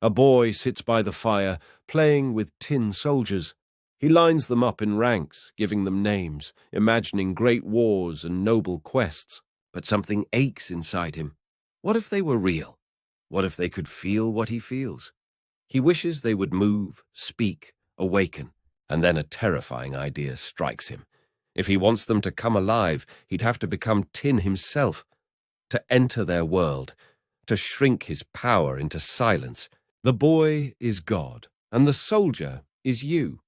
A boy sits by the fire, playing with tin soldiers. He lines them up in ranks, giving them names, imagining great wars and noble quests. But something aches inside him. What if they were real? What if they could feel what he feels? He wishes they would move, speak, awaken, and then a terrifying idea strikes him. If he wants them to come alive, he'd have to become tin himself, to enter their world, to shrink his power into silence. The boy is God, and the soldier is you.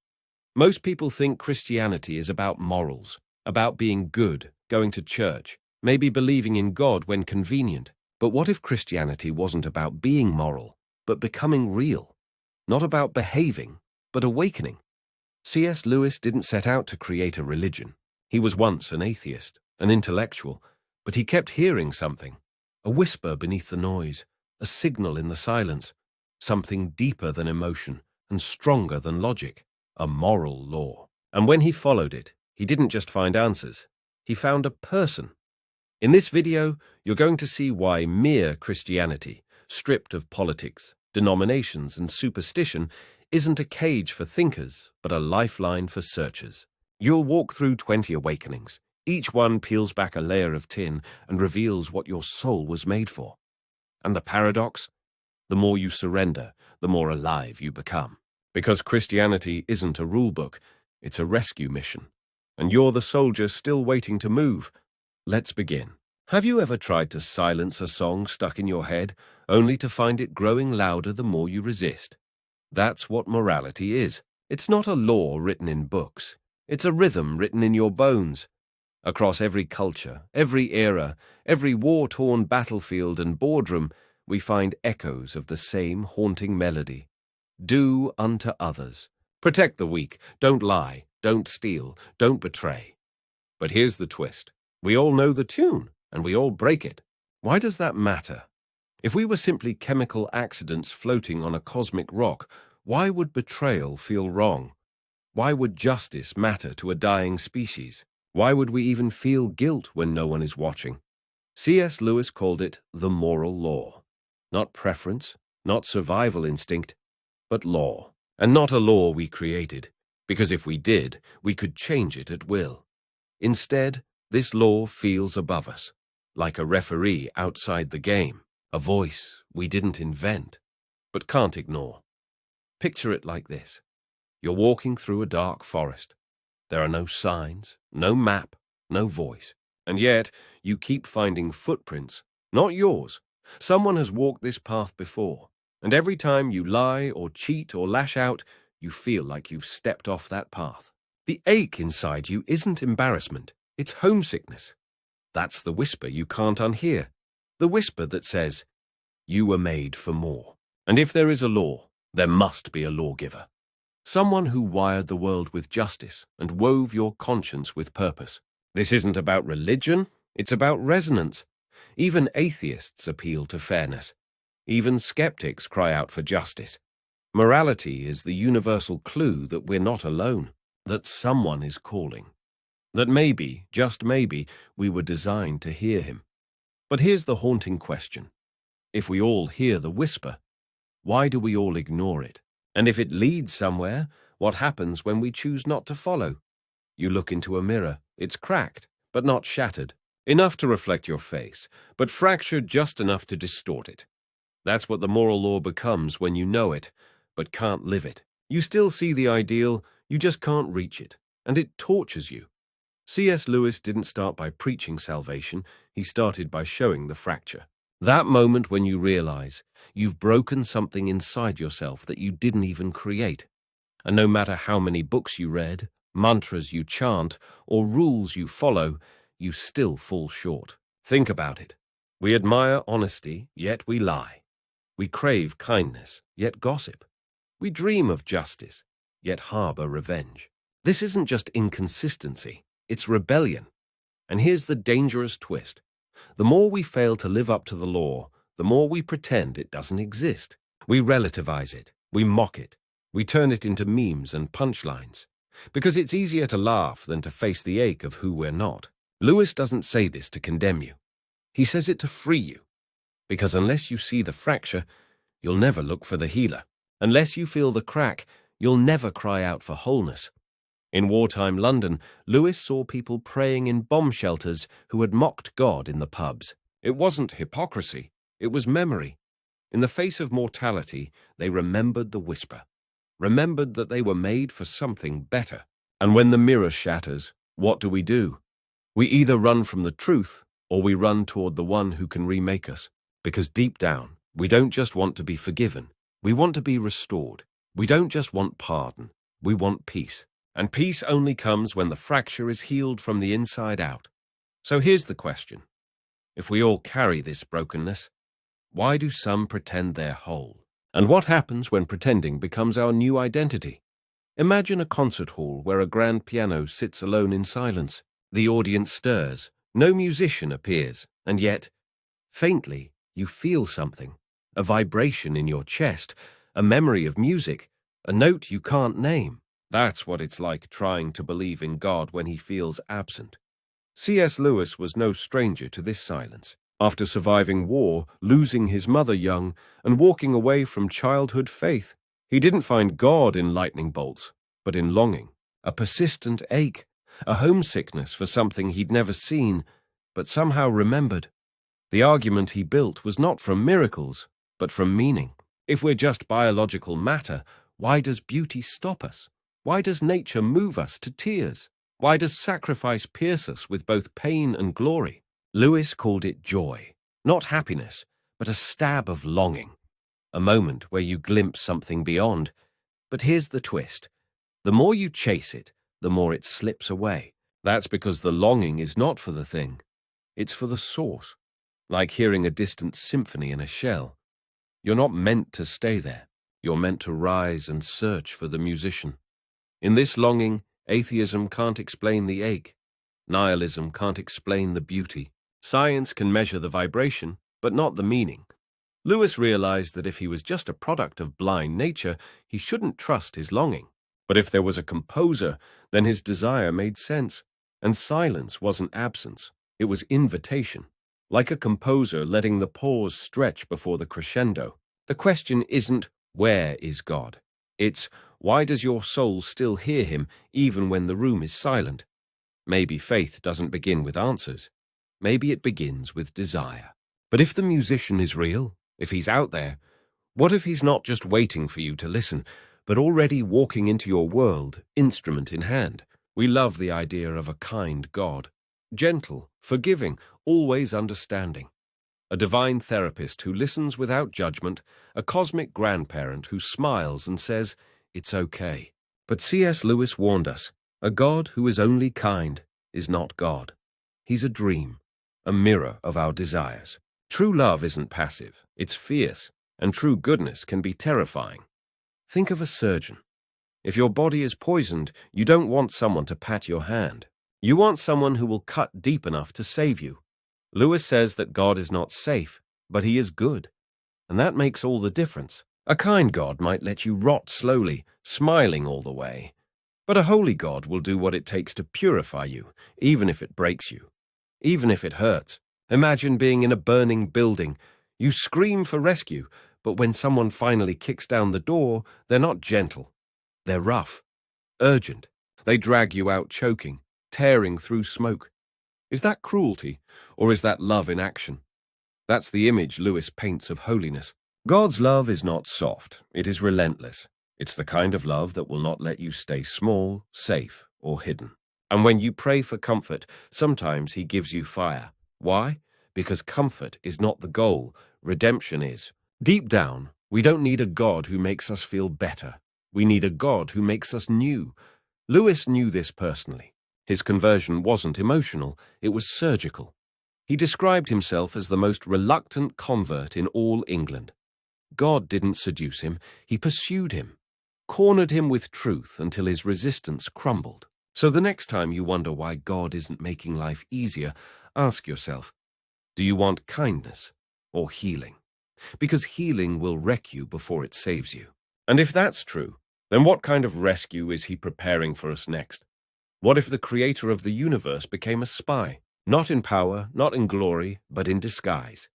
Most people think Christianity is about morals, about being good, going to church, maybe believing in God when convenient. But what if Christianity wasn't about being moral, but becoming real? Not about behaving, but awakening. C.S. Lewis didn't set out to create a religion. He was once an atheist, an intellectual, but he kept hearing something, a whisper beneath the noise, a signal in the silence, something deeper than emotion and stronger than logic, a moral law. And when he followed it, he didn't just find answers, he found a person. In this video, you're going to see why mere Christianity, stripped of politics, denominations, and superstition, isn't a cage for thinkers, but a lifeline for searchers. You'll walk through 20 awakenings. Each one peels back a layer of tin and reveals what your soul was made for. And the paradox? The more you surrender, the more alive you become. Because Christianity isn't a rule book, it's a rescue mission. And you're the soldier still waiting to move. Let's begin. Have you ever tried to silence a song stuck in your head, only to find it growing louder the more you resist? That's what morality is. It's not a law written in books. It's a rhythm written in your bones. Across every culture, every era, every war-torn battlefield and boardroom, we find echoes of the same haunting melody. Do unto others. Protect the weak. Don't lie. Don't steal. Don't betray. But here's the twist. We all know the tune, and we all break it. Why does that matter? If we were simply chemical accidents floating on a cosmic rock, why would betrayal feel wrong? Why would justice matter to a dying species? Why would we even feel guilt when no one is watching? C.S. Lewis called it the moral law. Not preference, not survival instinct, but law. And not a law we created, because if we did, we could change it at will. Instead, this law feels above us, like a referee outside the game, a voice we didn't invent, but can't ignore. Picture it like this. You're walking through a dark forest. There are no signs, no map, no voice. And yet, you keep finding footprints, not yours. Someone has walked this path before. And every time you lie or cheat or lash out, you feel like you've stepped off that path. The ache inside you isn't embarrassment, it's homesickness. That's the whisper you can't unhear. The whisper that says, you were made for more. And if there is a law, there must be a lawgiver. Someone who wired the world with justice and wove your conscience with purpose. This isn't about religion, it's about resonance. Even atheists appeal to fairness. Even skeptics cry out for justice. Morality is the universal clue that we're not alone, that someone is calling. That maybe, just maybe, we were designed to hear him. But here's the haunting question. If we all hear the whisper, why do we all ignore it? And if it leads somewhere, what happens when we choose not to follow? You look into a mirror. It's cracked, but not shattered. Enough to reflect your face, but fractured just enough to distort it. That's what the moral law becomes when you know it, but can't live it. You still see the ideal, you just can't reach it, and it tortures you. C.S. Lewis didn't start by preaching salvation, he started by showing the fracture. That moment when you realize you've broken something inside yourself that you didn't even create. And no matter how many books you read, mantras you chant, or rules you follow, you still fall short. Think about it. We admire honesty, yet we lie. We crave kindness, yet gossip. We dream of justice, yet harbor revenge. This isn't just inconsistency, it's rebellion. And here's the dangerous twist. The more we fail to live up to the law, the more we pretend it doesn't exist. We relativize it, we mock it, we turn it into memes and punchlines. Because it's easier to laugh than to face the ache of who we're not. Lewis doesn't say this to condemn you. He says it to free you. Because unless you see the fracture, you'll never look for the healer. Unless you feel the crack, you'll never cry out for wholeness. In wartime London, Lewis saw people praying in bomb shelters who had mocked God in the pubs. It wasn't hypocrisy, it was memory. In the face of mortality, they remembered the whisper, remembered that they were made for something better. And when the mirror shatters, what do? We either run from the truth, or we run toward the one who can remake us. Because deep down, we don't just want to be forgiven, we want to be restored. We don't just want pardon, we want peace. And peace only comes when the fracture is healed from the inside out. So here's the question. If we all carry this brokenness, why do some pretend they're whole? And what happens when pretending becomes our new identity? Imagine a concert hall where a grand piano sits alone in silence. The audience stirs, no musician appears, and yet, faintly, you feel something, a vibration in your chest, a memory of music, a note you can't name. That's what it's like trying to believe in God when he feels absent. C.S. Lewis was no stranger to this silence. After surviving war, losing his mother young, and walking away from childhood faith, he didn't find God in lightning bolts, but in longing, a persistent ache, a homesickness for something he'd never seen, but somehow remembered. The argument he built was not from miracles, but from meaning. If we're just biological matter, why does beauty stop us? Why does nature move us to tears? Why does sacrifice pierce us with both pain and glory? Lewis called it joy, not happiness, but a stab of longing, a moment where you glimpse something beyond. But here's the twist. The more you chase it, the more it slips away. That's because the longing is not for the thing. It's for the source, like hearing a distant symphony in a shell. You're not meant to stay there. You're meant to rise and search for the musician. In this longing, atheism can't explain the ache. Nihilism can't explain the beauty. Science can measure the vibration, but not the meaning. Lewis realized that if he was just a product of blind nature, he shouldn't trust his longing. But if there was a composer, then his desire made sense. And silence wasn't absence, it was invitation. Like a composer letting the pause stretch before the crescendo. The question isn't, where is God? It's, why does your soul still hear him even when the room is silent? Maybe faith doesn't begin with answers. Maybe it begins with desire. But if the musician is real, if he's out there, what if he's not just waiting for you to listen, but already walking into your world, instrument in hand? We love the idea of a kind God. Gentle, forgiving, always understanding. A divine therapist who listens without judgment, a cosmic grandparent who smiles and says, it's okay. But C.S. Lewis warned us, a God who is only kind is not God. He's a dream, a mirror of our desires. True love isn't passive, it's fierce, and true goodness can be terrifying. Think of a surgeon. If your body is poisoned, you don't want someone to pat your hand. You want someone who will cut deep enough to save you. Lewis says that God is not safe, but he is good. And that makes all the difference. A kind God might let you rot slowly, smiling all the way. But a holy God will do what it takes to purify you, even if it breaks you, even if it hurts. Imagine being in a burning building. You scream for rescue, but when someone finally kicks down the door, they're not gentle. They're rough, urgent. They drag you out choking, tearing through smoke. Is that cruelty, or is that love in action? That's the image Lewis paints of holiness. God's love is not soft, it is relentless. It's the kind of love that will not let you stay small, safe, or hidden. And when you pray for comfort, sometimes he gives you fire. Why? Because comfort is not the goal, redemption is. Deep down, we don't need a God who makes us feel better. We need a God who makes us new. Lewis knew this personally. His conversion wasn't emotional, it was surgical. He described himself as the most reluctant convert in all England. God didn't seduce him, he pursued him, cornered him with truth until his resistance crumbled. So the next time you wonder why God isn't making life easier, ask yourself, do you want kindness or healing? Because healing will wreck you before it saves you. And if that's true, then what kind of rescue is he preparing for us next? What if the creator of the universe became a spy? Not in power, not in glory, but in disguise.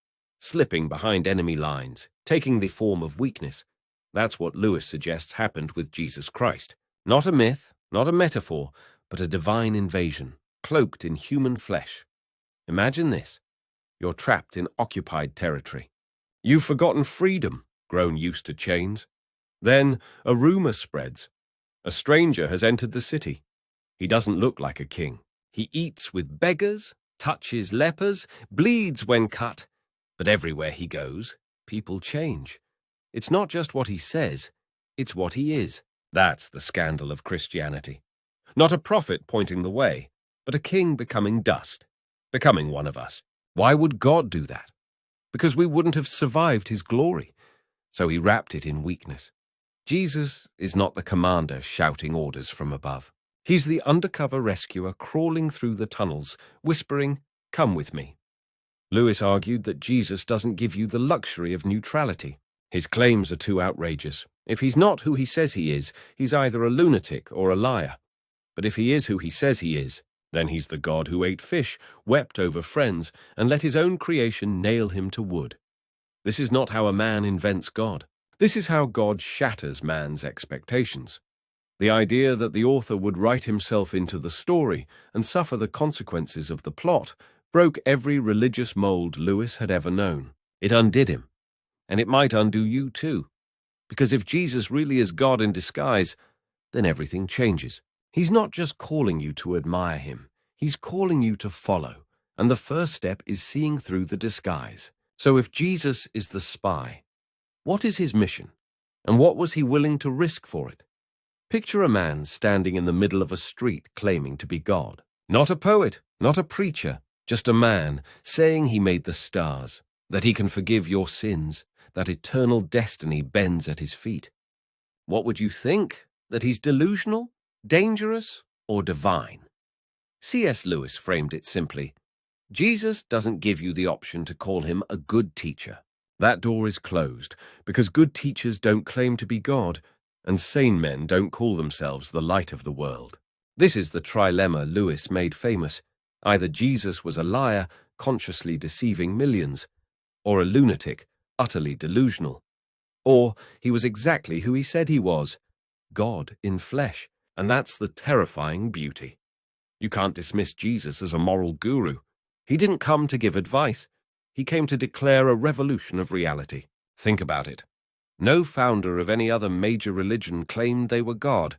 slipping behind enemy lines, taking the form of weakness. That's what Lewis suggests happened with Jesus Christ. Not a myth, not a metaphor, but a divine invasion, cloaked in human flesh. Imagine this. You're trapped in occupied territory. You've forgotten freedom, grown used to chains. Then a rumor spreads. A stranger has entered the city. He doesn't look like a king. He eats with beggars, touches lepers, bleeds when cut. But everywhere he goes, people change. It's not just what he says, it's what he is. That's the scandal of Christianity. Not a prophet pointing the way, but a king becoming dust, becoming one of us. Why would God do that? Because we wouldn't have survived his glory. So he wrapped it in weakness. Jesus is not the commander shouting orders from above. He's the undercover rescuer crawling through the tunnels, whispering, "Come with me." Lewis argued that Jesus doesn't give you the luxury of neutrality. His claims are too outrageous. If he's not who he says he is, he's either a lunatic or a liar. But if he is who he says he is, then he's the God who ate fish, wept over friends, and let his own creation nail him to wood. This is not how a man invents God. This is how God shatters man's expectations. The idea that the author would write himself into the story and suffer the consequences of the plot broke every religious mold Lewis had ever known. It undid him. And it might undo you too. Because if Jesus really is God in disguise, then everything changes. He's not just calling you to admire him. He's calling you to follow. And the first step is seeing through the disguise. So if Jesus is the spy, what is his mission? And what was he willing to risk for it? Picture a man standing in the middle of a street claiming to be God. Not a poet, not a preacher, just a man saying he made the stars, that he can forgive your sins, that eternal destiny bends at his feet. What would you think? That he's delusional, dangerous, or divine? C.S. Lewis framed it simply. Jesus doesn't give you the option to call him a good teacher. That door is closed because good teachers don't claim to be God, and sane men don't call themselves the light of the world. This is the trilemma Lewis made famous. Either Jesus was a liar, consciously deceiving millions, or a lunatic, utterly delusional. Or he was exactly who he said he was, God in flesh, and that's the terrifying beauty. You can't dismiss Jesus as a moral guru. He didn't come to give advice. He came to declare a revolution of reality. Think about it. No founder of any other major religion claimed they were God.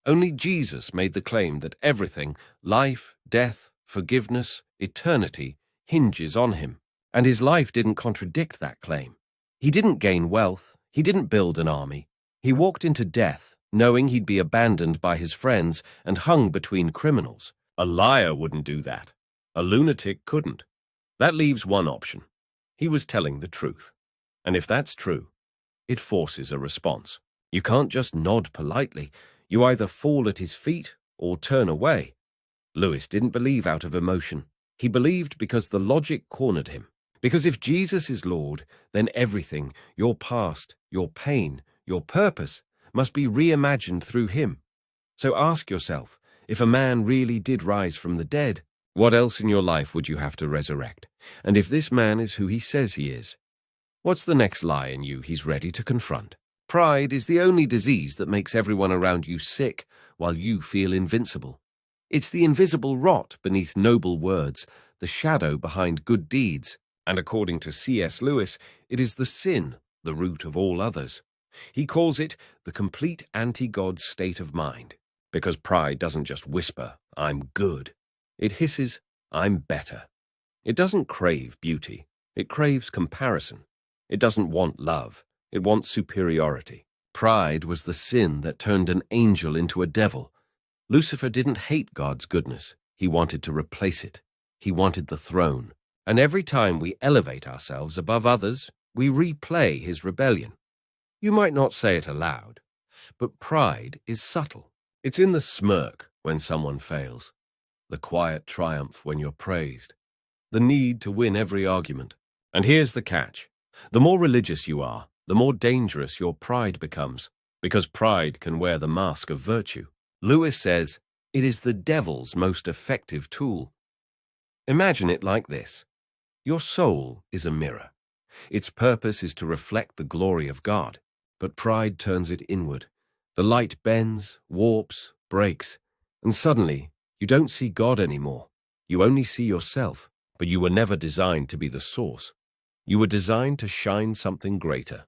Only Jesus made the claim that everything, life, death, forgiveness, eternity, hinges on him. And his life didn't contradict that claim. He didn't gain wealth. He didn't build an army. He walked into death, knowing he'd be abandoned by his friends and hung between criminals. A liar wouldn't do that. A lunatic couldn't. That leaves one option. He was telling the truth. And if that's true, it forces a response. You can't just nod politely. You either fall at his feet or turn away. Lewis didn't believe out of emotion. He believed because the logic cornered him. Because if Jesus is Lord, then everything, your past, your pain, your purpose, must be reimagined through him. So ask yourself, if a man really did rise from the dead, what else in your life would you have to resurrect? And if this man is who he says he is, what's the next lie in you he's ready to confront? Pride is the only disease that makes everyone around you sick while you feel invincible. It's the invisible rot beneath noble words, the shadow behind good deeds. And according to C.S. Lewis, it is the sin, the root of all others. He calls it the complete anti-God state of mind. Because pride doesn't just whisper, "I'm good." It hisses, "I'm better." It doesn't crave beauty. It craves comparison. It doesn't want love. It wants superiority. Pride was the sin that turned an angel into a devil. Lucifer didn't hate God's goodness. He wanted to replace it. He wanted the throne. And every time we elevate ourselves above others, we replay his rebellion. You might not say it aloud, but pride is subtle. It's in the smirk when someone fails, the quiet triumph when you're praised, the need to win every argument. And here's the catch. The more religious you are, the more dangerous your pride becomes, because pride can wear the mask of virtue. Lewis says, it is the devil's most effective tool. Imagine it like this. Your soul is a mirror. Its purpose is to reflect the glory of God, but pride turns it inward. The light bends, warps, breaks, and suddenly you don't see God anymore. You only see yourself, but you were never designed to be the source. You were designed to shine something greater.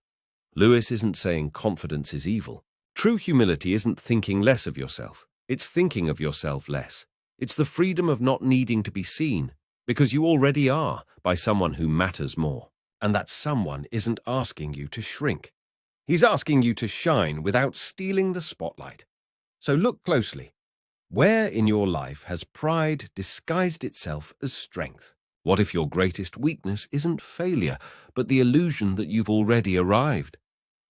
Lewis isn't saying confidence is evil. True humility isn't thinking less of yourself. It's thinking of yourself less. It's the freedom of not needing to be seen, because you already are, by someone who matters more. And that someone isn't asking you to shrink. He's asking you to shine without stealing the spotlight. So look closely. Where in your life has pride disguised itself as strength? What if your greatest weakness isn't failure, but the illusion that you've already arrived?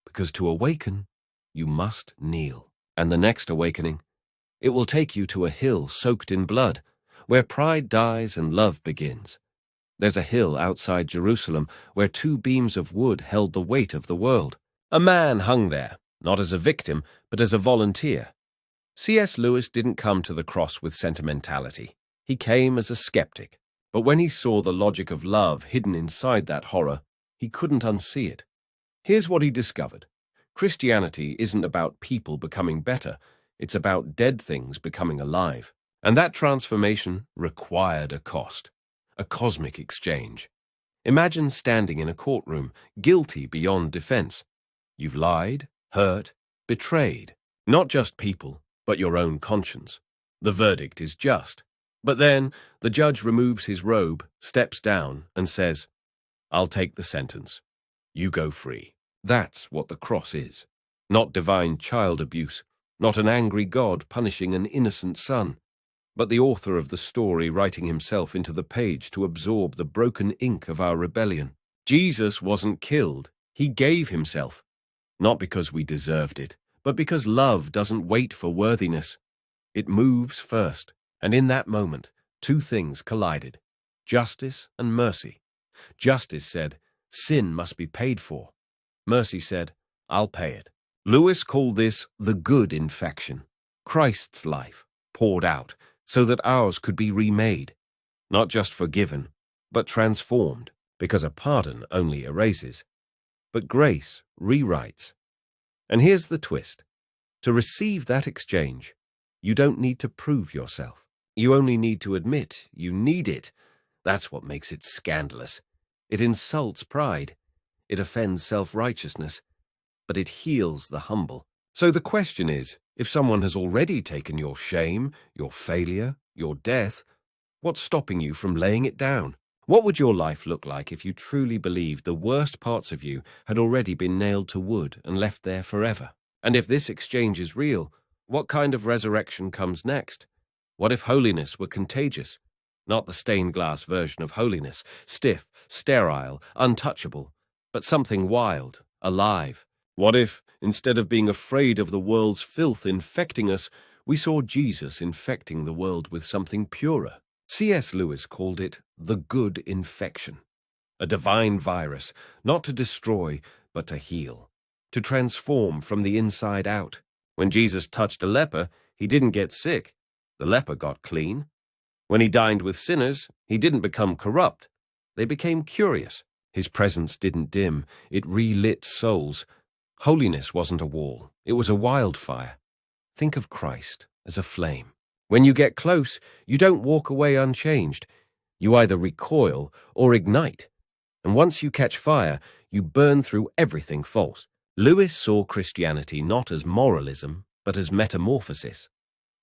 Because to awaken, you must kneel. And the next awakening, it will take you to a hill soaked in blood, where pride dies and love begins. There's a hill outside Jerusalem where 2 beams of wood held the weight of the world. A man hung there, not as a victim, but as a volunteer. C.S. Lewis didn't come to the cross with sentimentality. He came as a skeptic. But when he saw the logic of love hidden inside that horror, he couldn't unsee it. Here's what he discovered. Christianity isn't about people becoming better. It's about dead things becoming alive. And that transformation required a cost, a cosmic exchange. Imagine standing in a courtroom, guilty beyond defense. You've lied, hurt, betrayed, not just people, but your own conscience. The verdict is just. But then the judge removes his robe, steps down, and says, "I'll take the sentence. You go free." That's what the cross is. Not divine child abuse, not an angry God punishing an innocent son, but the author of the story writing himself into the page to absorb the broken ink of our rebellion. Jesus wasn't killed. He gave himself. Not because we deserved it, but because love doesn't wait for worthiness. It moves first. And in that moment, 2 things collided, justice and mercy. Justice said, sin must be paid for. Mercy said, I'll pay it. Lewis called this the good infection, Christ's life, poured out, so that ours could be remade, not just forgiven, but transformed, because a pardon only erases. But grace rewrites. And here's the twist. To receive that exchange, you don't need to prove yourself. You only need to admit you need it. That's what makes it scandalous. It insults pride. It offends self-righteousness. But it heals the humble. So the question is, if someone has already taken your shame, your failure, your death, what's stopping you from laying it down? What would your life look like if you truly believed the worst parts of you had already been nailed to wood and left there forever? And if this exchange is real, what kind of resurrection comes next? What if holiness were contagious? Not the stained glass version of holiness, stiff, sterile, untouchable, but something wild, alive. What if, instead of being afraid of the world's filth infecting us, we saw Jesus infecting the world with something purer? C.S. Lewis called it the good infection. A divine virus, not to destroy, but to heal, to transform from the inside out. When Jesus touched a leper, he didn't get sick. The leper got clean. When he dined with sinners, he didn't become corrupt. They became curious. His presence didn't dim. It relit souls. Holiness wasn't a wall. It was a wildfire. Think of Christ as a flame. When you get close, you don't walk away unchanged. You either recoil or ignite. And once you catch fire, you burn through everything false. Lewis saw Christianity not as moralism, but as metamorphosis.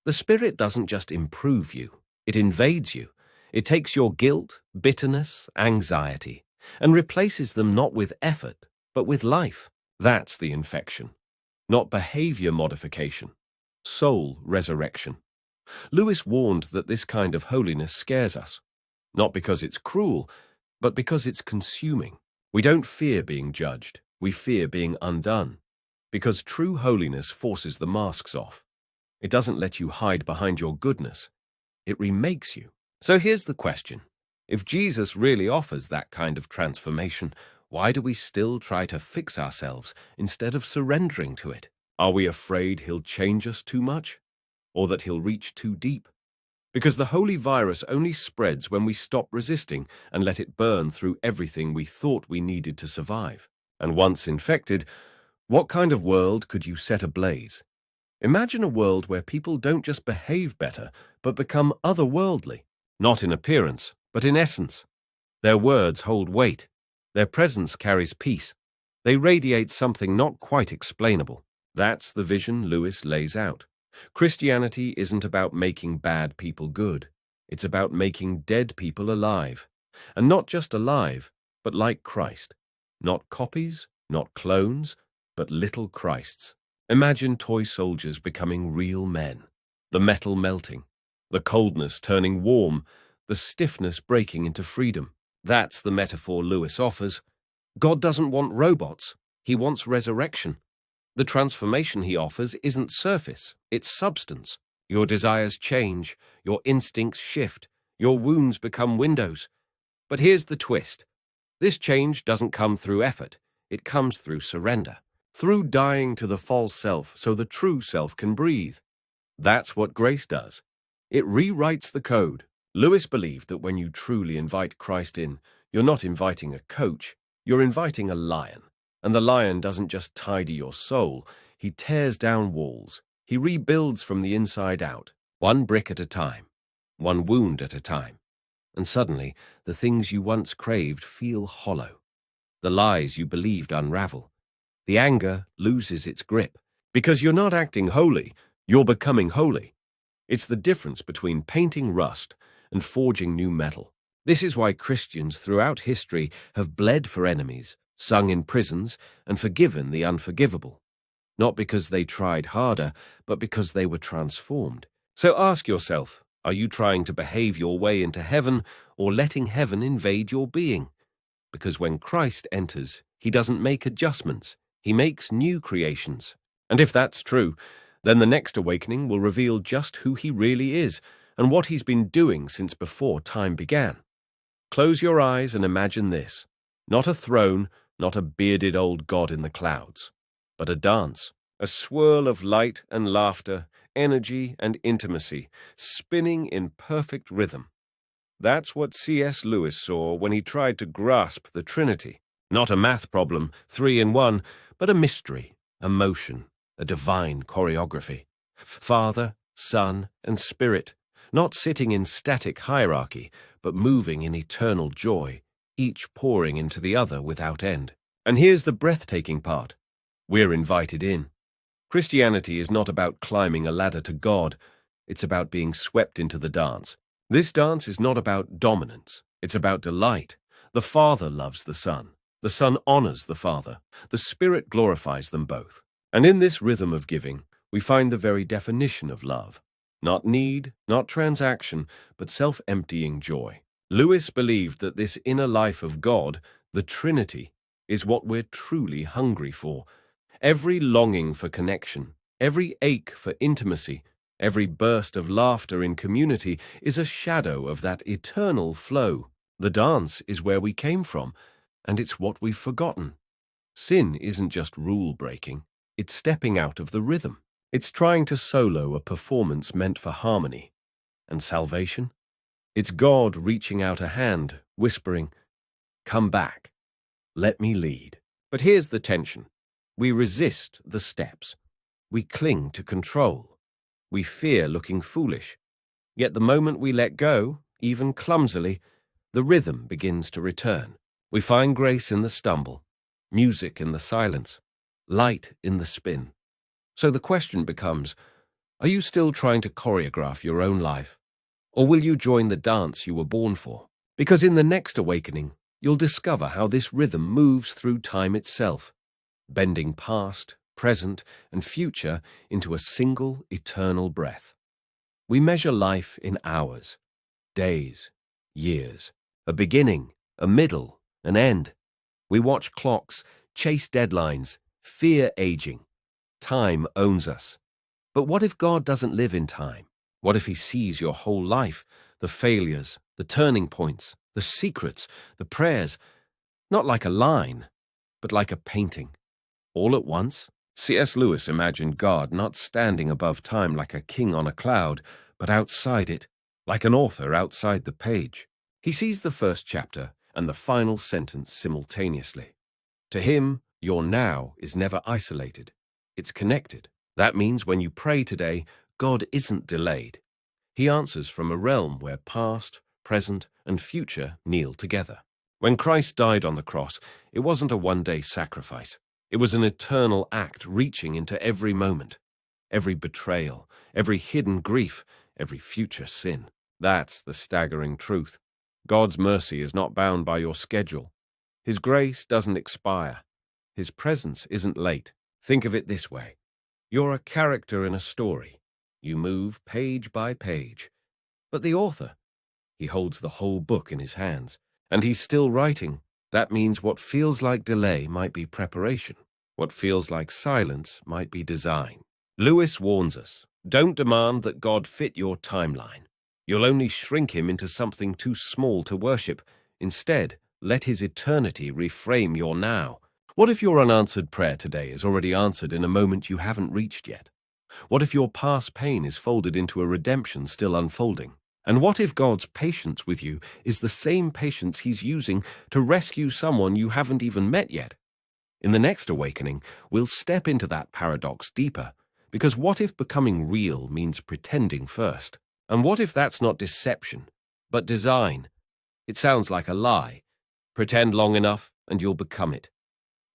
The Spirit doesn't just improve you, it invades you. It takes your guilt, bitterness, anxiety, and replaces them not with effort, but with life. That's the infection. Not behavior modification, soul resurrection. Lewis warned that this kind of holiness scares us, not because it's cruel, but because it's consuming. We don't fear being judged, we fear being undone, because true holiness forces the masks off. It doesn't let you hide behind your goodness. It remakes you. So here's the question. If Jesus really offers that kind of transformation, why do we still try to fix ourselves instead of surrendering to it? Are we afraid he'll change us too much? Or that he'll reach too deep? Because the holy virus only spreads when we stop resisting and let it burn through everything we thought we needed to survive. And once infected, what kind of world could you set ablaze? Imagine a world where people don't just behave better, but become otherworldly, not in appearance, but in essence. Their words hold weight. Their presence carries peace. They radiate something not quite explainable. That's the vision Lewis lays out. Christianity isn't about making bad people good. It's about making dead people alive. And not just alive, but like Christ. Not copies, not clones, but little Christs. Imagine toy soldiers becoming real men. The metal melting, the coldness turning warm, the stiffness breaking into freedom. That's the metaphor Lewis offers. God doesn't want robots. He wants resurrection. The transformation he offers isn't surface, it's substance. Your desires change, your instincts shift, your wounds become windows. But here's the twist. This change doesn't come through effort. It comes through surrender, through dying to the false self so the true self can breathe. That's what grace does. It rewrites the code. Lewis believed that when you truly invite Christ in, you're not inviting a coach, you're inviting a lion. And the lion doesn't just tidy your soul, he tears down walls. He rebuilds from the inside out, one brick at a time, one wound at a time. And suddenly, the things you once craved feel hollow. The lies you believed unravel. The anger loses its grip. Because you're not acting holy, you're becoming holy. It's the difference between painting rust and forging new metal. This is why Christians throughout history have bled for enemies, sung in prisons, and forgiven the unforgivable. Not because they tried harder, but because they were transformed. So ask yourself, are you trying to behave your way into heaven or letting heaven invade your being? Because when Christ enters, he doesn't make adjustments, he makes new creations. And if that's true, then the next awakening will reveal just who he really is and what he's been doing since before time began. Close your eyes and imagine this. Not a throne, not a bearded old god in the clouds, but a dance, a swirl of light and laughter, energy and intimacy, spinning in perfect rhythm. That's what C.S. Lewis saw when he tried to grasp the Trinity. Not a math problem, 3 in 1, but a mystery, a motion, a divine choreography. Father, Son, and Spirit, not sitting in static hierarchy, but moving in eternal joy, each pouring into the other without end. And here's the breathtaking part. We're invited in. Christianity is not about climbing a ladder to God. It's about being swept into the dance. This dance is not about dominance. It's about delight. The Father loves the Son. The Son honors the Father. The Spirit glorifies them both. And in this rhythm of giving, we find the very definition of love. Not need, not transaction, but self-emptying joy. Lewis believed that this inner life of God, the Trinity, is what we're truly hungry for. Every longing for connection, every ache for intimacy, every burst of laughter in community is a shadow of that eternal flow. The dance is where we came from, and it's what we've forgotten. Sin isn't just rule-breaking, it's stepping out of the rhythm. It's trying to solo a performance meant for harmony. And salvation? It's God reaching out a hand, whispering, "Come back. Let me lead." But here's the tension. We resist the steps. We cling to control. We fear looking foolish. Yet the moment we let go, even clumsily, the rhythm begins to return. We find grace in the stumble, music in the silence, light in the spin. So the question becomes, are you still trying to choreograph your own life? Or will you join the dance you were born for? Because in the next awakening, you'll discover how this rhythm moves through time itself, bending past, present, and future into a single eternal breath. We measure life in hours, days, years, a beginning, a middle, an end. We watch clocks, chase deadlines, fear aging. Time owns us. But what if God doesn't live in time? What if he sees your whole life, the failures, the turning points, the secrets, the prayers, not like a line, but like a painting, all at once? C.S. Lewis imagined God not standing above time like a king on a cloud, but outside it, like an author outside the page. He sees the first chapter and the final sentence simultaneously. To him, your now is never isolated. It's connected. That means when you pray today, God isn't delayed. He answers from a realm where past, present, and future kneel together. When Christ died on the cross, it wasn't a one-day sacrifice. It was an eternal act reaching into every moment, every betrayal, every hidden grief, every future sin. That's the staggering truth. God's mercy is not bound by your schedule. His grace doesn't expire. His presence isn't late. Think of it this way. You're a character in a story. You move page by page. But the author, he holds the whole book in his hands, and he's still writing. That means what feels like delay might be preparation. What feels like silence might be design. Lewis warns us, don't demand that God fit your timeline. You'll only shrink him into something too small to worship. Instead, let his eternity reframe your now. What if your unanswered prayer today is already answered in a moment you haven't reached yet? What if your past pain is folded into a redemption still unfolding? And what if God's patience with you is the same patience he's using to rescue someone you haven't even met yet? In the next awakening, we'll step into that paradox deeper, because what if becoming real means pretending first? And what if that's not deception, but design? It sounds like a lie. Pretend long enough and you'll become it.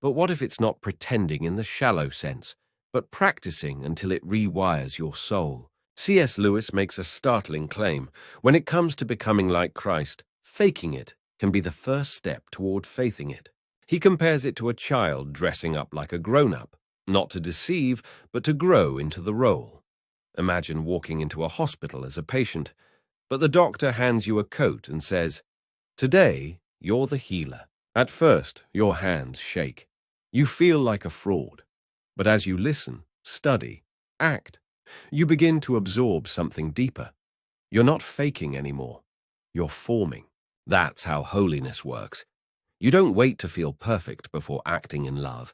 But what if it's not pretending in the shallow sense, but practicing until it rewires your soul? C.S. Lewis makes a startling claim. When it comes to becoming like Christ, faking it can be the first step toward faithing it. He compares it to a child dressing up like a grown-up, not to deceive, but to grow into the role. Imagine walking into a hospital as a patient, but the doctor hands you a coat and says, "Today, you're the healer." At first, your hands shake. You feel like a fraud. But as you listen, study, act, you begin to absorb something deeper. You're not faking anymore. You're forming. That's how holiness works. You don't wait to feel perfect before acting in love.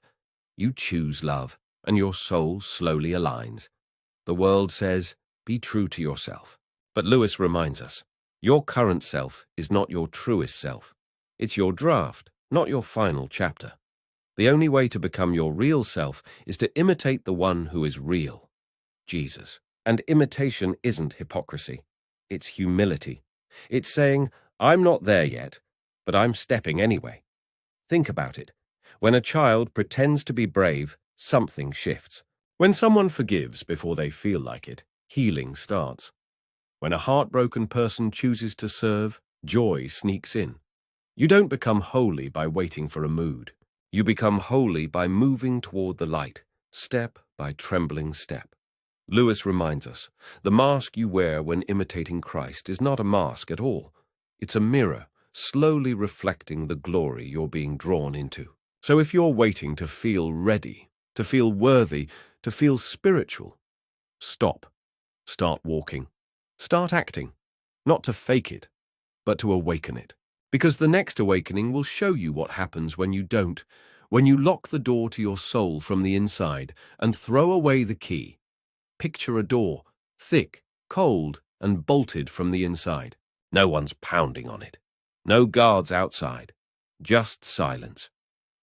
You choose love, and your soul slowly aligns. The world says, be true to yourself. But Lewis reminds us, your current self is not your truest self. It's your draft, not your final chapter. The only way to become your real self is to imitate the one who is real, Jesus. And imitation isn't hypocrisy. It's humility. It's saying, I'm not there yet, but I'm stepping anyway. Think about it. When a child pretends to be brave, something shifts. When someone forgives before they feel like it, healing starts. When a heartbroken person chooses to serve, joy sneaks in. You don't become holy by waiting for a mood. You become holy by moving toward the light, step by trembling step. Lewis reminds us, the mask you wear when imitating Christ is not a mask at all. It's a mirror, slowly reflecting the glory you're being drawn into. So if you're waiting to feel ready, to feel worthy, to feel spiritual, stop. Start walking. Start acting. Not to fake it, but to awaken it. Because the next awakening will show you what happens when you don't, when you lock the door to your soul from the inside and throw away the key. Picture a door, thick, cold, and bolted from the inside. No one's pounding on it. No guards outside. Just silence.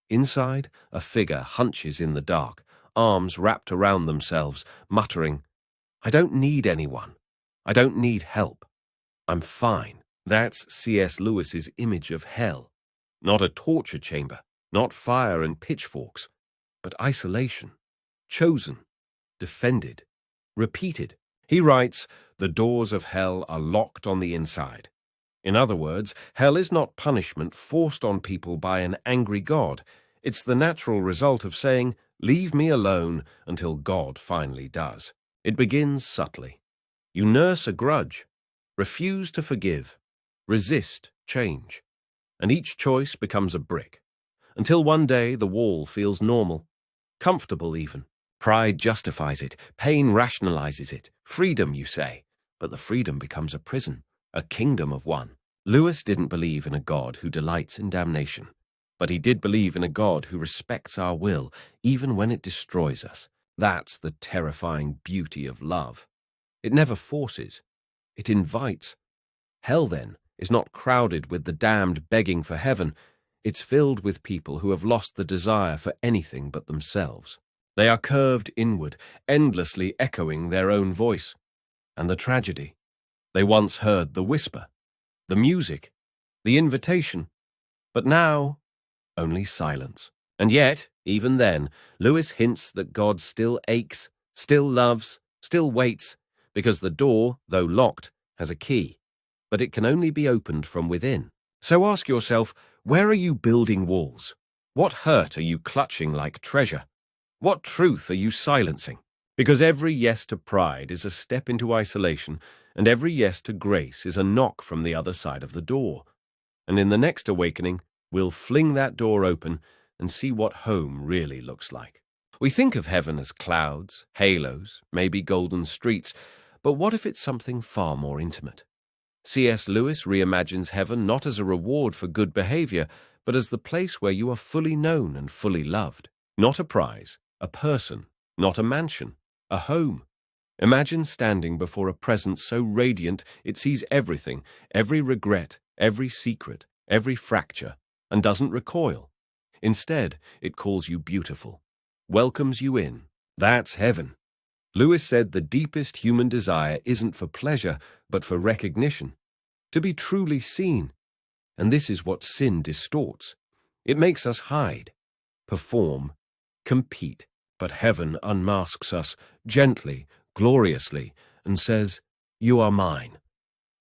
Inside, a figure hunches in the dark, arms wrapped around themselves, muttering, I don't need anyone. I don't need help. I'm fine. That's C.S. Lewis's image of hell. Not a torture chamber, not fire and pitchforks, but isolation. Chosen, defended, repeated. He writes, the doors of hell are locked on the inside. In other words, hell is not punishment forced on people by an angry God. It's the natural result of saying, leave me alone until God finally does. It begins subtly. You nurse a grudge, refuse to forgive, resist change, and each choice becomes a brick, until one day the wall feels normal, comfortable even. Pride justifies it, pain rationalizes it, freedom, you say, but the freedom becomes a prison, a kingdom of one. Lewis didn't believe in a God who delights in damnation, but he did believe in a God who respects our will, even when it destroys us. That's the terrifying beauty of love. It never forces. It invites, Hell, then, is not crowded with the damned begging for heaven. It's filled with people who have lost the desire for anything but themselves. They are curved inward, endlessly echoing their own voice. And the tragedy. They once heard the whisper, the music, the invitation, but now only silence. And yet, even then, Lewis hints that God still aches, still loves, still waits, because the door, though locked, has a key, but it can only be opened from within. So ask yourself, where are you building walls? What hurt are you clutching like treasure? What truth are you silencing? Because every yes to pride is a step into isolation, and every yes to grace is a knock from the other side of the door. And in the next awakening, we'll fling that door open and see what home really looks like. We think of heaven as clouds, halos, maybe golden streets, but what if it's something far more intimate? C.S. Lewis reimagines heaven not as a reward for good behavior, but as the place where you are fully known and fully loved. Not a prize, a person, not a mansion, a home. Imagine standing before a presence so radiant it sees everything, every regret, every secret, every fracture, and doesn't recoil. Instead, it calls you beautiful, welcomes you in. That's heaven. Lewis said the deepest human desire isn't for pleasure, but for recognition, to be truly seen. And this is what sin distorts. It makes us hide, perform, compete. But heaven unmasks us gently, gloriously, and says, "You are mine."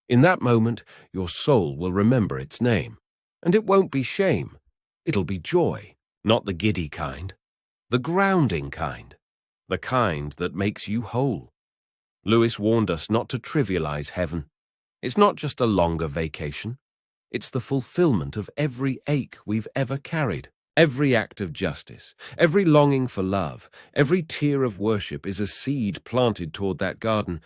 In that moment, your soul will remember its name. And it won't be shame. It'll be joy, not the giddy kind, the grounding kind, the kind that makes you whole. Lewis warned us not to trivialize heaven. It's not just a longer vacation. It's the fulfillment of every ache we've ever carried. Every act of justice, every longing for love, every tear of worship is a seed planted toward that garden.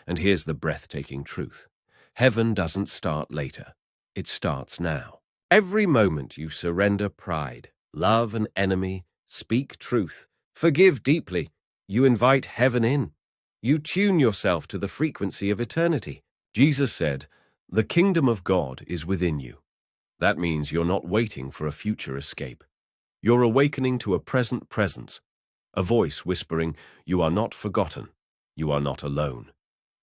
And here's the breathtaking truth. Heaven doesn't start later. It starts now. Every moment you surrender pride, love an enemy, speak truth, forgive deeply, you invite heaven in. You tune yourself to the frequency of eternity. Jesus said, "The kingdom of God is within you." That means you're not waiting for a future escape. You're awakening to a present presence, a voice whispering, "You are not forgotten. You are not alone.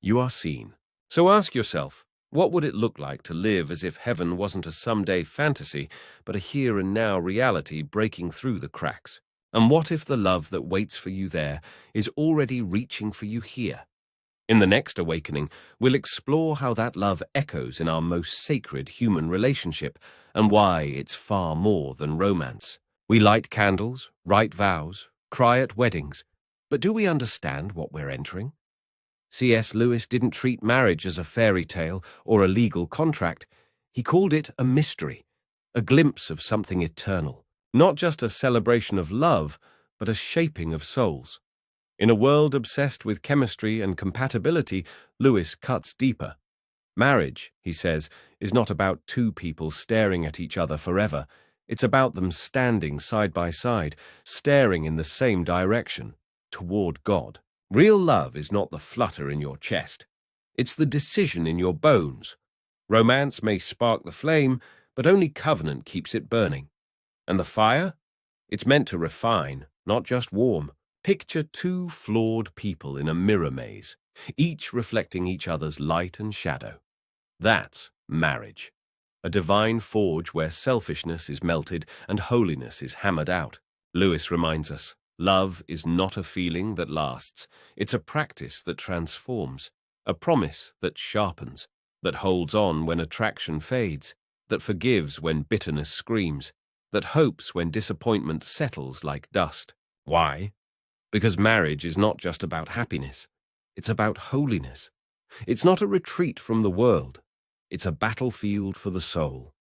You are seen." So ask yourself, what would it look like to live as if heaven wasn't a someday fantasy, but a here and now reality breaking through the cracks? And what if the love that waits for you there is already reaching for you here? In the next awakening, we'll explore how that love echoes in our most sacred human relationship and why it's far more than romance. We light candles, write vows, cry at weddings, but do we understand what we're entering? C.S. Lewis didn't treat marriage as a fairy tale or a legal contract. He called it a mystery, a glimpse of something eternal, not just a celebration of love, but a shaping of souls. In a world obsessed with chemistry and compatibility, Lewis cuts deeper. Marriage, he says, is not about two people staring at each other forever. It's about them standing side by side, staring in the same direction, toward God. Real love is not the flutter in your chest. It's the decision in your bones. Romance may spark the flame, but only covenant keeps it burning. And the fire? It's meant to refine, not just warm. Picture two flawed people in a mirror maze, each reflecting each other's light and shadow. That's marriage, a divine forge where selfishness is melted and holiness is hammered out. Lewis reminds us, love is not a feeling that lasts. It's a practice that transforms, a promise that sharpens, that holds on when attraction fades, that forgives when bitterness screams, that hopes when disappointment settles like dust. Why? Because marriage is not just about happiness. It's about holiness. It's not a retreat from the world. It's a battlefield for the soul.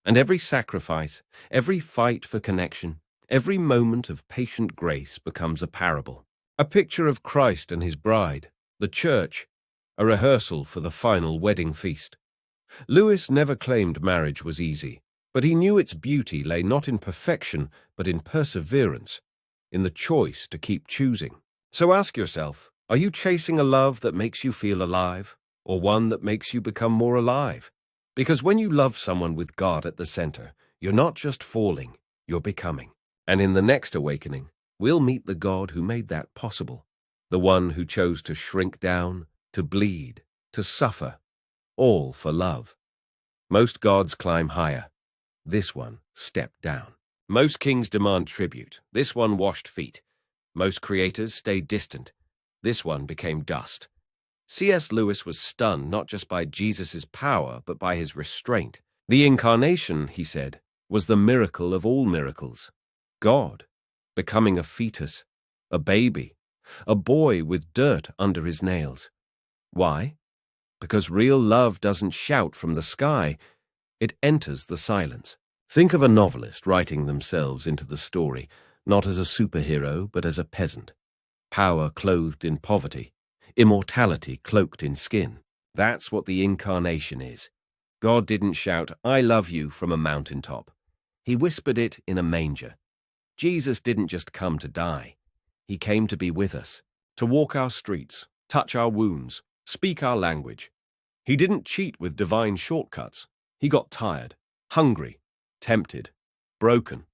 And every sacrifice, every fight for connection, every moment of patient grace becomes a parable, a picture of Christ and his bride, the church, a rehearsal for the final wedding feast. Lewis never claimed marriage was easy, but he knew its beauty lay not in perfection, but in perseverance, in the choice to keep choosing. So ask yourself, are you chasing a love that makes you feel alive, or one that makes you become more alive. Because when you love someone with God at the center, you're not just falling, you're becoming. And in the next awakening, we'll meet the God who made that possible, the one who chose to shrink down, to bleed, to suffer, all for love. Most gods climb higher. This one stepped down. Most kings demand tribute. This one washed feet. Most creators stayed distant. This one became dust. C.S. Lewis was stunned not just by Jesus' power, but by his restraint. The Incarnation, he said, was the miracle of all miracles. God, becoming a fetus, a baby, a boy with dirt under his nails. Why? Because real love doesn't shout from the sky, it enters the silence. Think of a novelist writing themselves into the story, not as a superhero, but as a peasant. Power clothed in poverty, immortality cloaked in skin. That's what the Incarnation is. God didn't shout, "I love you," from a mountaintop. He whispered it in a manger. Jesus didn't just come to die. He came to be with us, to walk our streets, touch our wounds, speak our language. He didn't cheat with divine shortcuts. He got tired, hungry, tempted, broken.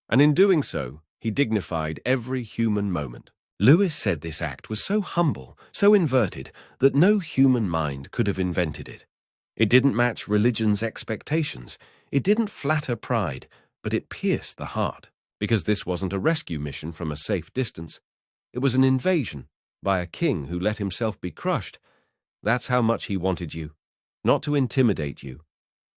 And in doing so, he dignified every human moment. Lewis said this act was so humble, so inverted, that no human mind could have invented it. It didn't match religion's expectations. It didn't flatter pride, but it pierced the heart. Because this wasn't a rescue mission from a safe distance. It was an invasion by a king who let himself be crushed. That's how much he wanted you. Not to intimidate you,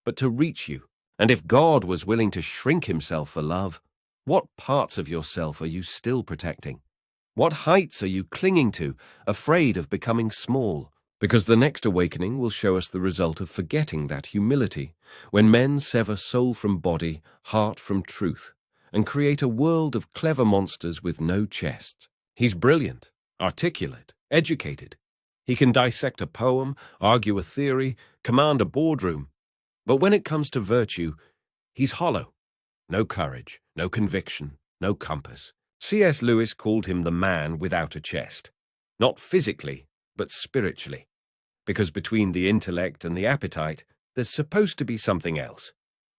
but to reach you. And if God was willing to shrink himself for love, what parts of yourself are you still protecting? What heights are you clinging to, afraid of becoming small? Because the next awakening will show us the result of forgetting that humility, when men sever soul from body, heart from truth, and create a world of clever monsters with no chests. He's brilliant, articulate, educated. He can dissect a poem, argue a theory, command a boardroom. But when it comes to virtue, he's hollow. No courage, no conviction, no compass. C.S. Lewis called him the man without a chest. Not physically, but spiritually. Because between the intellect and the appetite, there's supposed to be something else.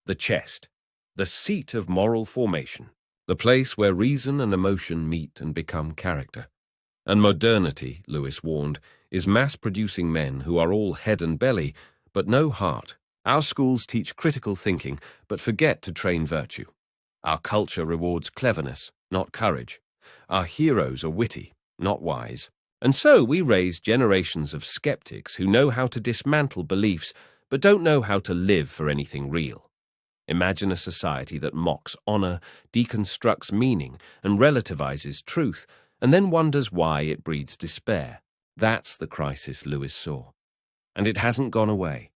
The chest. The seat of moral formation. The place where reason and emotion meet and become character. And modernity, Lewis warned, is mass-producing men who are all head and belly, but no heart. Our schools teach critical thinking, but forget to train virtue. Our culture rewards cleverness, not courage. Our heroes are witty, not wise. And so we raise generations of skeptics who know how to dismantle beliefs, but don't know how to live for anything real. Imagine a society that mocks honor, deconstructs meaning, and relativizes truth, and then wonders why it breeds despair. That's the crisis Lewis saw. And it hasn't gone away.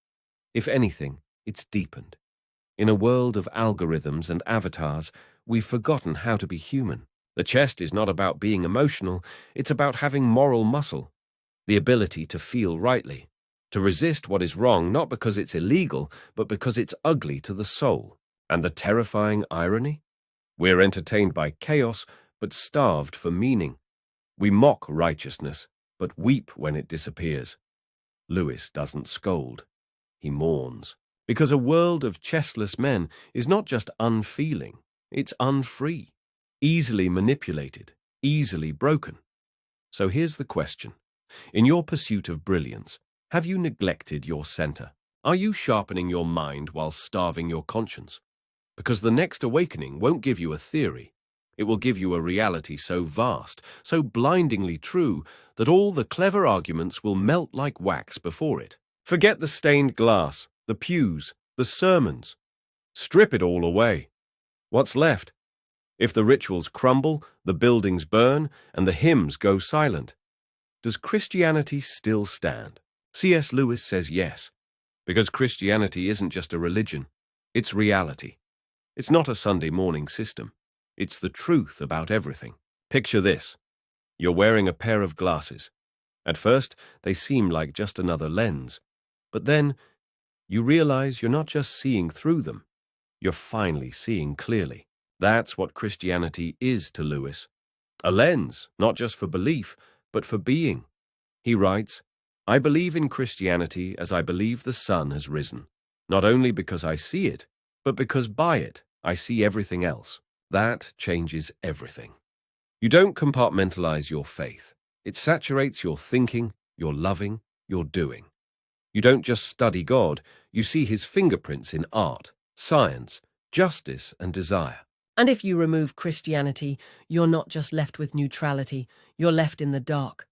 If anything, it's deepened. In a world of algorithms and avatars, we've forgotten how to be human. The chest is not about being emotional, it's about having moral muscle, the ability to feel rightly, to resist what is wrong not because it's illegal, but because it's ugly to the soul. And the terrifying irony? We're entertained by chaos, but starved for meaning. We mock righteousness, but weep when it disappears. Lewis doesn't scold. He mourns. Because a world of chestless men is not just unfeeling, it's unfree, easily manipulated, easily broken. So here's the question. In your pursuit of brilliance, have you neglected your center? Are you sharpening your mind while starving your conscience? Because the next awakening won't give you a theory. It will give you a reality so vast, so blindingly true, that all the clever arguments will melt like wax before it. Forget the stained glass, the pews, the sermons. Strip it all away. What's left? If the rituals crumble, the buildings burn, and the hymns go silent, does Christianity still stand? C.S. Lewis says yes, because Christianity isn't just a religion, it's reality. It's not a Sunday morning system. It's the truth about everything. Picture this. You're wearing a pair of glasses. At first, they seem like just another lens. But then, you realize you're not just seeing through them. You're finally seeing clearly. That's what Christianity is to Lewis. A lens, not just for belief, but for being. He writes, I believe in Christianity as I believe the sun has risen, not only because I see it, but because by it I see everything else. That changes everything. You don't compartmentalize your faith. It saturates your thinking, your loving, your doing. You don't just study God, you see his fingerprints in art, science, justice, and desire. And if you remove Christianity, you're not just left with neutrality, you're left in the dark.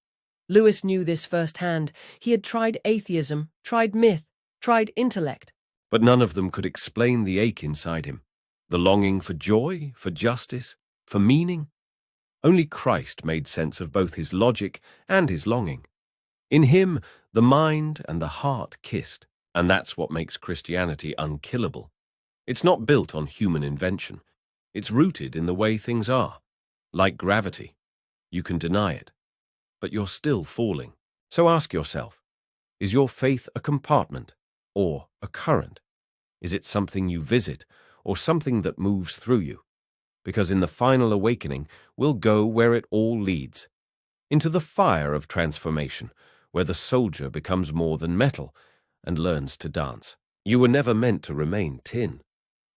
Lewis knew this firsthand. He had tried atheism, tried myth, tried intellect. But none of them could explain the ache inside him, the longing for joy, for justice, for meaning. Only Christ made sense of both his logic and his longing. In him, the mind and the heart kissed, and that's what makes Christianity unkillable. It's not built on human invention. It's rooted in the way things are. Like gravity, you can deny it, but you're still falling. So ask yourself, is your faith a compartment or a current? Is it something you visit or something that moves through you? Because in the final awakening, we'll go where it all leads, into the fire of transformation, where the soldier becomes more than metal and learns to dance. You were never meant to remain tin.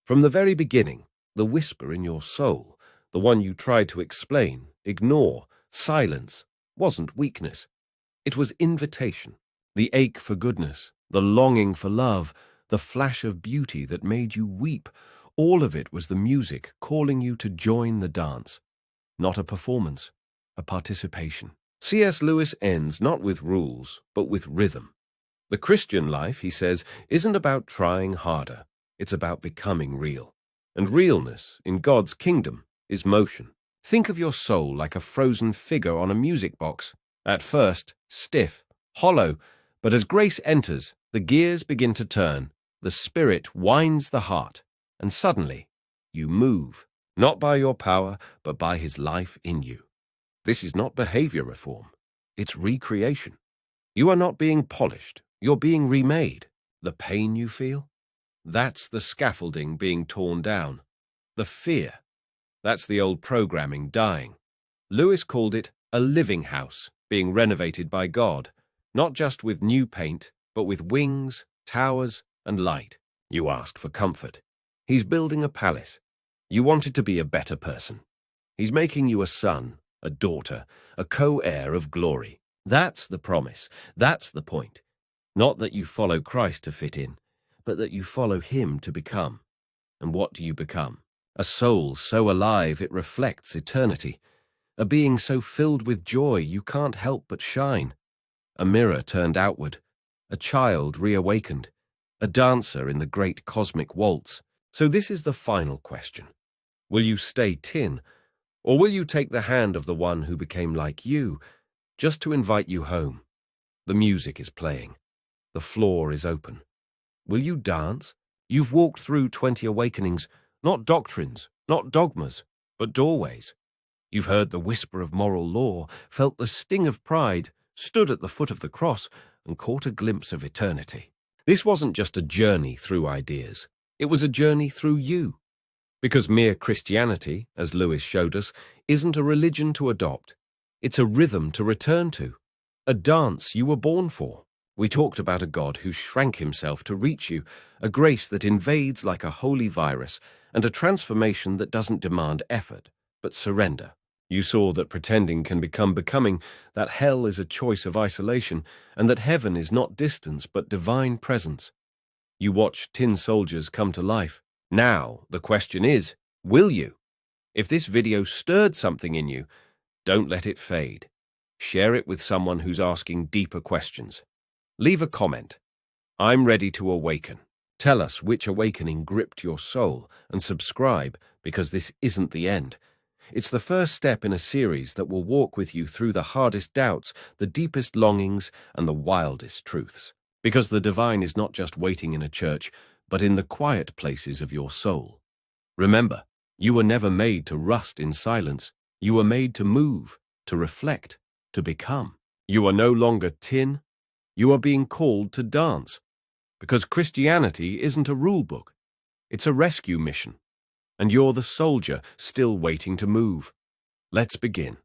From the very beginning, the whisper in your soul, the one you tried to explain, ignore, silence, wasn't weakness. It was invitation, the ache for goodness, the longing for love, the flash of beauty that made you weep. All of it was the music calling you to join the dance. Not a performance, a participation. C.S. Lewis ends not with rules, but with rhythm. The Christian life, he says, isn't about trying harder. It's about becoming real. And realness, in God's kingdom, is motion. Think of your soul like a frozen figure on a music box. At first, stiff, hollow, but as grace enters, the gears begin to turn, the spirit winds the heart, and suddenly, you move, not by your power, but by his life in you. This is not behavior reform. It's recreation. You are not being polished. You're being remade. The pain you feel? That's the scaffolding being torn down. The fear? That's the old programming dying. Lewis called it a living house being renovated by God, not just with new paint, but with wings, towers, and light. You asked for comfort. He's building a palace. You wanted to be a better person. He's making you a son, a daughter, a co-heir of glory. That's the promise. That's the point. Not that you follow Christ to fit in, but that you follow him to become. And what do you become? A soul so alive it reflects eternity. A being so filled with joy you can't help but shine. A mirror turned outward. A child reawakened. A dancer in the great cosmic waltz. So this is the final question. Will you stay tin, or will you take the hand of the one who became like you, just to invite you home? The music is playing. The floor is open. Will you dance? You've walked through 20 awakenings, not doctrines, not dogmas, but doorways. You've heard the whisper of moral law, felt the sting of pride, stood at the foot of the cross, and caught a glimpse of eternity. This wasn't just a journey through ideas. It was a journey through you. Because mere Christianity, as Lewis showed us, isn't a religion to adopt. It's a rhythm to return to, a dance you were born for. We talked about a God who shrank himself to reach you, a grace that invades like a holy virus, and a transformation that doesn't demand effort, but surrender. You saw that pretending can become becoming, that hell is a choice of isolation, and that heaven is not distance but divine presence. You watched tin soldiers come to life. Now, the question is, will you? If this video stirred something in you, don't let it fade. Share it with someone who's asking deeper questions. Leave a comment. I'm ready to awaken. Tell us which awakening gripped your soul, and subscribe, because this isn't the end. It's the first step in a series that will walk with you through the hardest doubts, the deepest longings, and the wildest truths. Because the divine is not just waiting in a church, but in the quiet places of your soul. Remember, you were never made to rust in silence. You were made to move, to reflect, to become. You are no longer tin. You are being called to dance. Because Christianity isn't a rule book. It's a rescue mission. And you're the soldier still waiting to move. Let's begin.